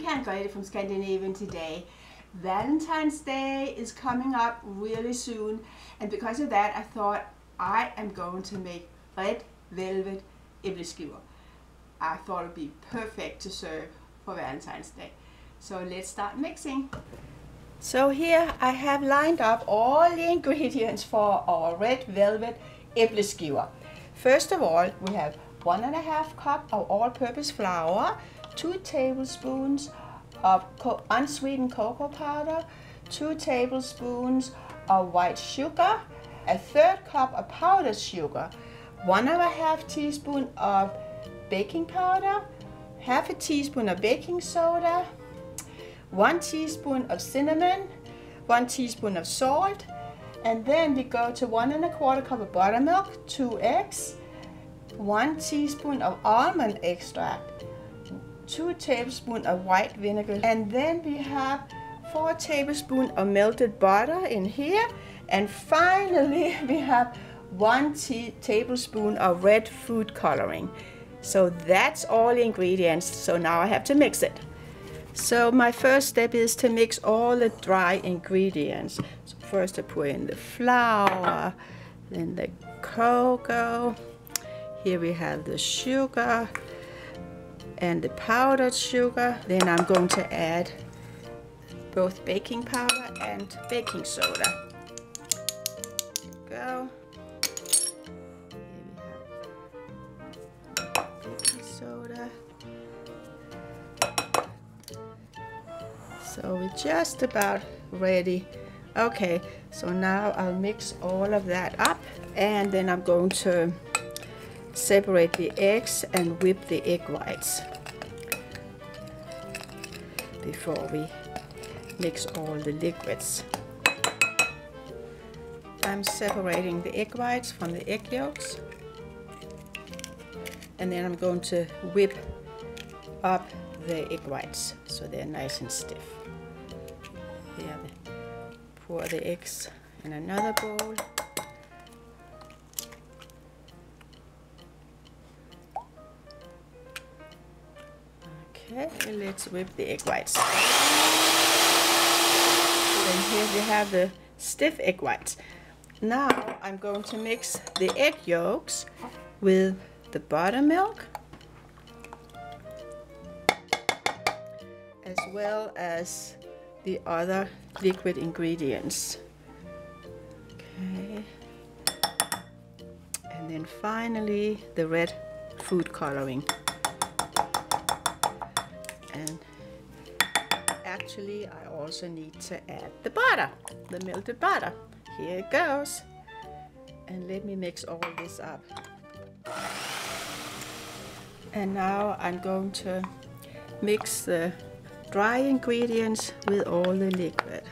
and Grete from Scandinavian today. Valentine's Day is coming up really soon, and because of that I thought I am going to make red velvet Æbleskiver. I thought it would be perfect to serve for Valentine's Day. So let's start mixing. So here I have lined up all the ingredients for our red velvet Æbleskiver. First of all, we have 1½ cup of all-purpose flour, 2 tablespoons of unsweetened cocoa powder, 2 tablespoons of white sugar, a 1/3 cup of powdered sugar, 1½ teaspoon of baking powder, 1/2 teaspoon of baking soda, 1 teaspoon of cinnamon, 1 teaspoon of salt, and then we go to 1¼ cup of buttermilk, 2 eggs, 1 teaspoon of almond extract, 2 tablespoons of white vinegar, and then we have 4 tablespoons of melted butter in here, and finally we have 1 tablespoon of red food coloring. So that's all the ingredients. So now I have to mix it. So my first step is to mix all the dry ingredients. So first I put in the flour, then the cocoa. Here we have the sugar and the powdered sugar. Then I'm going to add both baking powder and baking soda. There we go. Here we have baking soda. So we're just about ready. Okay, so now I'll mix all of that up, and then I'm going to separate the eggs and whip the egg whites before we mix all the liquids. I'm separating the egg whites from the egg yolks, and then I'm going to whip up the egg whites so they're nice and stiff. Here, pour the eggs in another bowl. Okay, let's whip the egg whites. Then here we have the stiff egg whites. Now I'm going to mix the egg yolks with the buttermilk, as well as the other liquid ingredients. Okay. And then finally the red food coloring. And actually I also need to add the butter, the melted butter. Here it goes. And let me mix all this up. And now I'm going to mix the dry ingredients with all the liquid.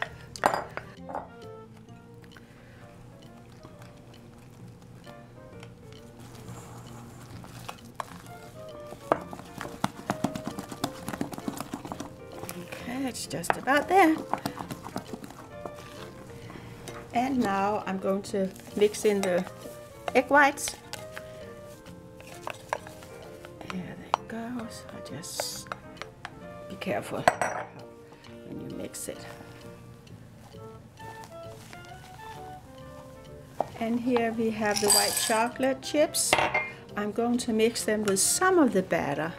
Okay, it's just about there. And now I'm going to mix in the egg whites. Here they go. So just be careful when you mix it. And here we have the white chocolate chips. I'm going to mix them with some of the batter.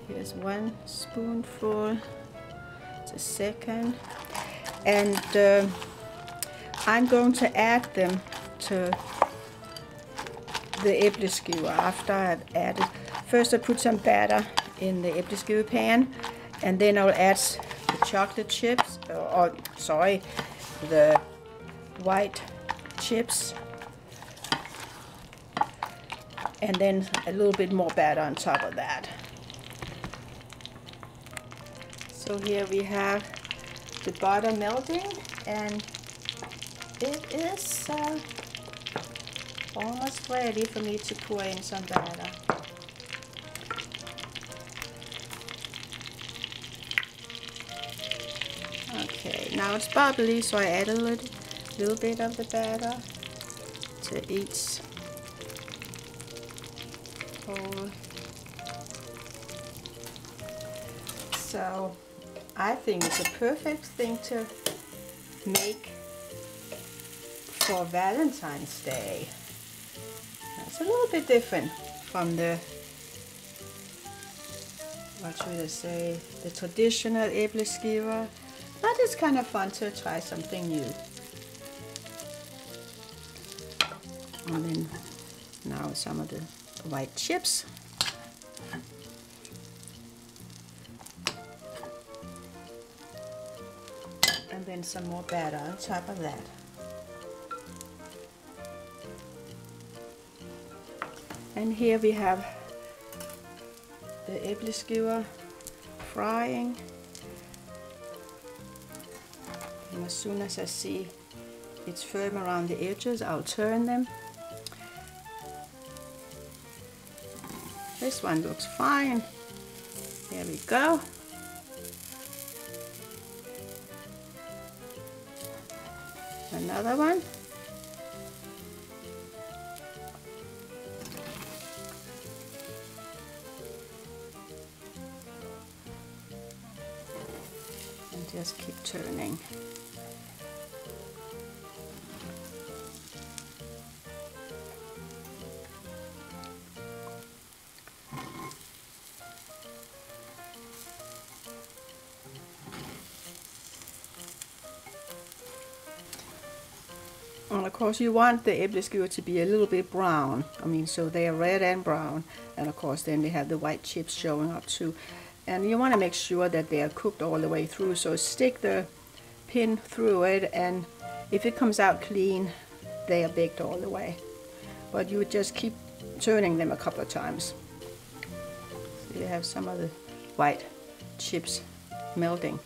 Here's 1 spoonful, the second, and I'm going to add them to the Æbleskiver after I've added. First I put some batter in the Æbleskiver pan, and then I'll add the chocolate chips, the white chips, and then a little bit more batter on top of that. So here we have the butter melting, and it is almost ready for me to pour in some batter. Okay, now it's bubbly, so I add a little bit of the batter to each bowl. So I think it's a perfect thing to make for Valentine's Day. It's a little bit different from the, what should I say, the traditional Æbleskiver, but it's kind of fun to try something new. And then now some of the white chips. And then some more batter on top of that. And here we have the Æbleskiver frying. And as soon as I see it's firm around the edges, I'll turn them. This one looks fine. There we go. Another one. And just keep turning. And of course you want the Æbleskiver to be a little bit brown. I mean, so they are red and brown. And of course then they have the white chips showing up too. And you want to make sure that they are cooked all the way through. So stick the pin through it, and if it comes out clean, they are baked all the way. But you would just keep turning them a couple of times. So you have some of the white chips melting.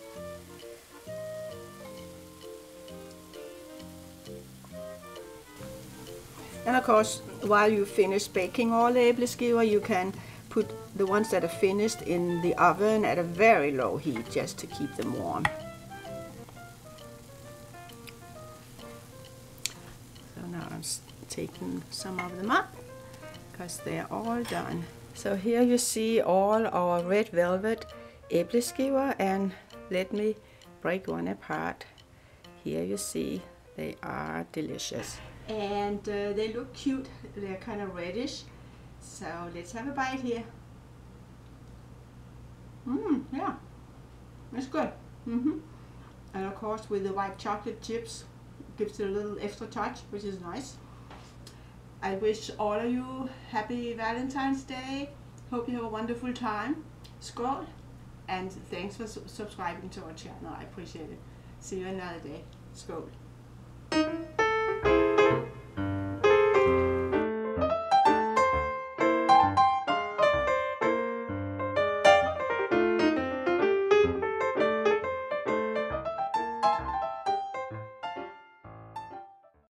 And of course, while you finish baking all the Æbleskiver, you can put the ones that are finished in the oven at a very low heat just to keep them warm. So now I'm taking some of them up because they're all done. So here you see all our red velvet Æbleskiver, and let me break one apart. Here you see they are delicious. And they look cute. They're kind of reddish. So let's have a bite here. Yeah, it's good. And of course with the white chocolate chips, gives it a little extra touch, which is nice. I wish all of you happy Valentine's Day. Hope you have a wonderful time. Skål, and thanks for subscribing to our channel. I appreciate it. See you another day. Skål.